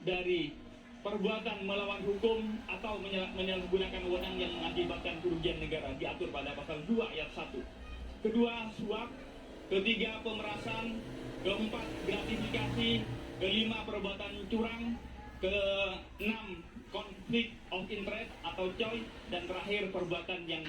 dari perbuatan melawan hukum atau menyalahgunakan wewenang yang mengakibatkan kerugian negara diatur pada pasal 2 ayat 1. Kedua, suap. Ketiga, pemerasan. Keempat, gratifikasi. Kelima, perbuatan curang. Keenam, konflik of interest atau COI. Dan terakhir, perbuatan yang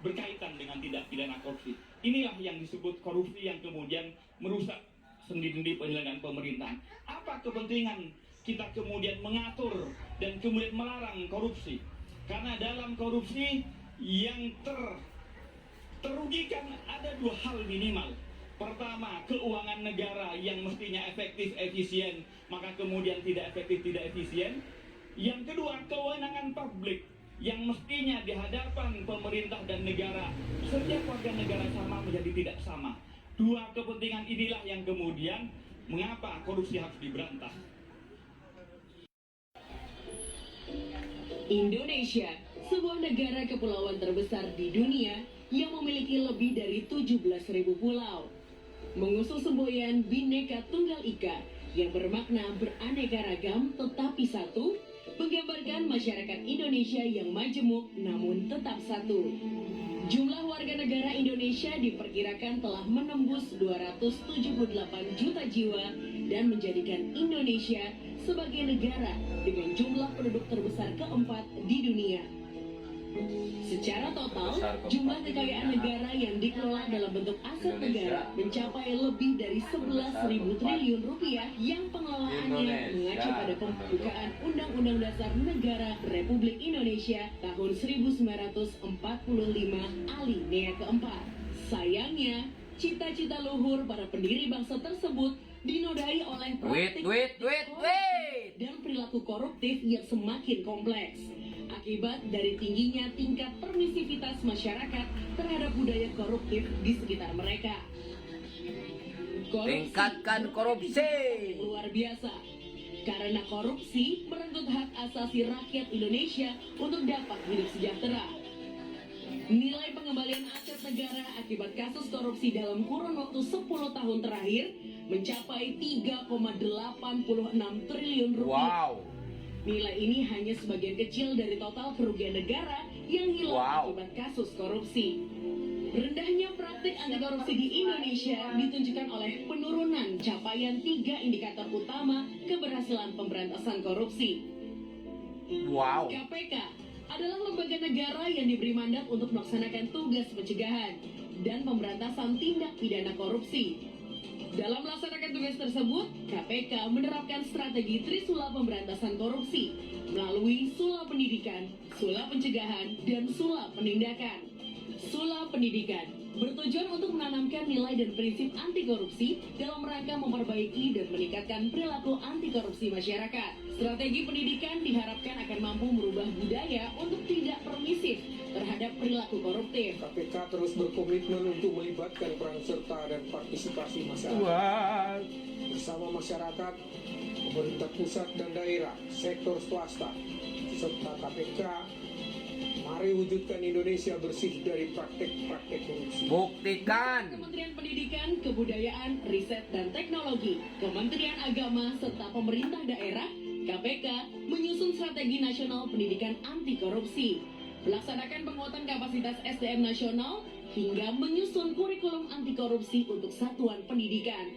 berkaitan dengan tindak pidana korupsi. Inilah yang disebut korupsi yang kemudian merusak sendi-sendi penyelenggaraan pemerintahan. Apa kepentingan kita kemudian mengatur dan kemudian melarang korupsi? Karena dalam korupsi yang terugikan ada dua hal minimal. Pertama, keuangan negara yang mestinya efektif, efisien, maka kemudian tidak efektif, tidak efisien. Yang kedua, kewenangan publik yang mestinya di hadapan pemerintah dan negara, setiap warga negara sama menjadi tidak sama. Dua kepentingan inilah yang kemudian mengapa korupsi harus diberantas. Indonesia, sebuah negara kepulauan terbesar di dunia yang memiliki lebih dari 17.000 pulau, mengusung semboyan Bhinneka Tunggal Ika yang bermakna beraneka ragam tetapi satu, menggambarkan masyarakat Indonesia yang majemuk namun tetap satu. Jumlah warga negara Indonesia diperkirakan telah menembus 278 juta jiwa dan menjadikan Indonesia sebagai negara dengan jumlah penduduk terbesar keempat di dunia. Secara total, jumlah kekayaan negara yang dikelola dalam bentuk aset negara mencapai lebih dari 11.000 triliun rupiah yang pengelolaannya mengacu pada pembukaan Undang-Undang Dasar Negara Republik Indonesia tahun 1945 alinea keempat. Sayangnya, cita-cita luhur para pendiri bangsa tersebut dinodai oleh praktik dan perilaku koruptif yang semakin kompleks. Akibat dari tingginya tingkat permisivitas masyarakat terhadap budaya koruptif di sekitar mereka. Tingkatkan korupsi luar biasa. Karena korupsi merenggut hak asasi rakyat Indonesia untuk dapat hidup sejahtera. Nilai pengembalian aset negara akibat kasus korupsi dalam kurun waktu 10 tahun terakhir mencapai 3,86 triliun rupiah. Wow. Nilai ini hanya sebagian kecil dari total kerugian negara yang hilang akibat kasus korupsi. Rendahnya praktik anti korupsi di Indonesia ditunjukkan oleh penurunan capaian 3 indikator utama keberhasilan pemberantasan korupsi. Wow. KPK adalah lembaga negara yang diberi mandat untuk melaksanakan tugas pencegahan dan pemberantasan tindak pidana korupsi. Dalam melaksanakan tugas tersebut, KPK menerapkan strategi Trisula pemberantasan korupsi melalui Sula Pendidikan, Sula Pencegahan, dan Sula Penindakan. Sula Pendidikan bertujuan untuk menanamkan nilai dan prinsip anti korupsi dalam rangka memperbaiki dan meningkatkan perilaku anti korupsi masyarakat. Strategi pendidikan diharapkan akan mampu merubah budaya untuk tidak permisif terhadap perilaku koruptif. KPK terus berkomitmen untuk melibatkan peran serta dan partisipasi masyarakat. Bersama masyarakat, pemerintah pusat dan daerah, sektor swasta, serta KPK, mari wujudkan Indonesia bersih dari praktek-praktek korupsi. Buktikan. Kementerian Pendidikan, Kebudayaan, Riset dan Teknologi, Kementerian Agama, serta pemerintah daerah, KPK menyusun strategi nasional pendidikan anti korupsi, melaksanakan penguatan kapasitas SDM nasional, hingga menyusun kurikulum anti korupsi untuk satuan pendidikan.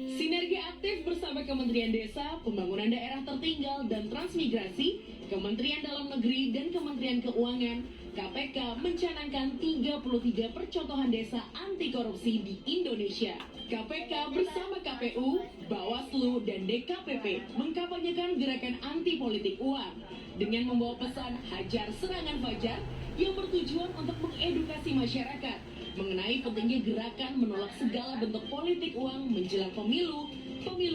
Sinergi aktif bersama Kementerian Desa, Pembangunan Daerah Tertinggal dan Transmigrasi, Kementerian Dalam Negeri dan Kementerian Keuangan, KPK mencanangkan 33 percontohan desa anti korupsi di Indonesia. KPK bersama KPU, Bawaslu, dan DKPP mengkampanyekan gerakan anti politik uang dengan membawa pesan hajar serangan fajar yang bertujuan untuk mengedukasi masyarakat mengenai pentingnya gerakan menolak segala bentuk politik uang menjelang pemilu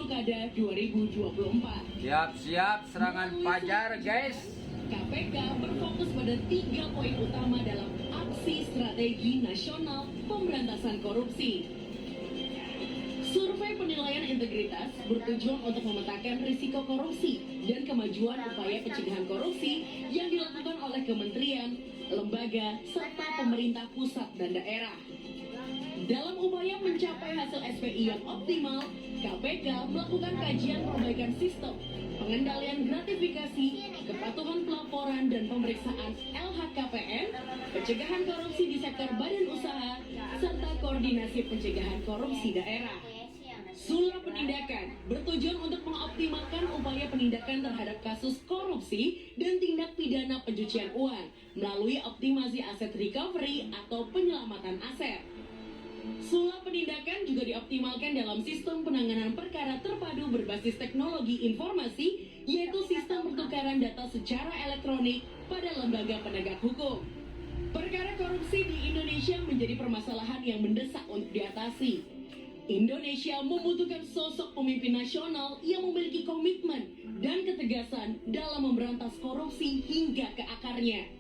kada 2024. Siap-siap serangan fajar, guys. KPK berfokus pada 3 poin utama dalam aksi strategi nasional pemberantasan korupsi. Survei penilaian integritas bertujuan untuk memetakan risiko korupsi dan kemajuan upaya pencegahan korupsi yang dilakukan oleh kementerian, lembaga, serta pemerintah pusat dan daerah. Dalam upaya mencapai hasil SPI yang optimal, KPK melakukan kajian perbaikan sistem, pengendalian gratifikasi, kepatuhan pelaporan dan pemeriksaan LHKPN, pencegahan korupsi di sektor badan usaha, serta koordinasi pencegahan korupsi daerah. Sula penindakan bertujuan untuk mengoptimalkan upaya penindakan terhadap kasus korupsi dan tindak pidana pencucian uang melalui optimasi aset recovery atau penyelamatan aset. Sula penindakan juga dioptimalkan dalam sistem penanganan perkara terpadu berbasis teknologi informasi, yaitu sistem pertukaran data secara elektronik pada lembaga penegak hukum. Perkara korupsi di Indonesia menjadi permasalahan yang mendesak untuk diatasi. Indonesia membutuhkan sosok pemimpin nasional yang memiliki komitmen dan ketegasan dalam memberantas korupsi hingga ke akarnya.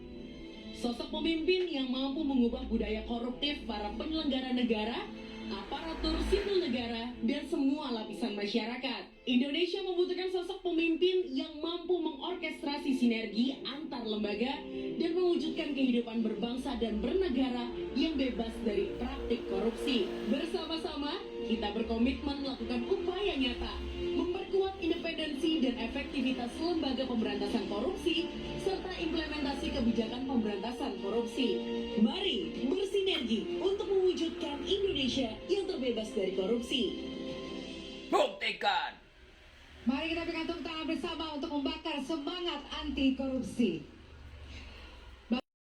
Sosok pemimpin yang mampu mengubah budaya koruptif para penyelenggara negara, aparatur sipil negara, dan semua lapisan masyarakat. Indonesia membutuhkan sosok pemimpin yang mampu mengorkestrasi sinergi antar lembaga dan mewujudkan kehidupan berbangsa dan bernegara yang bebas dari praktik korupsi. Bersama-sama, kita berkomitmen melakukan upaya nyata, memperkuat independensi dan efektivitas lembaga pemberantasan korupsi, serta implementasi kebijakan pemberantasan korupsi. Mari bersinergi untuk mewujudkan Indonesia yang terbebas dari korupsi. Buktikan. Mari kita pegang tepuk tangan bersama untuk membakar semangat anti korupsi.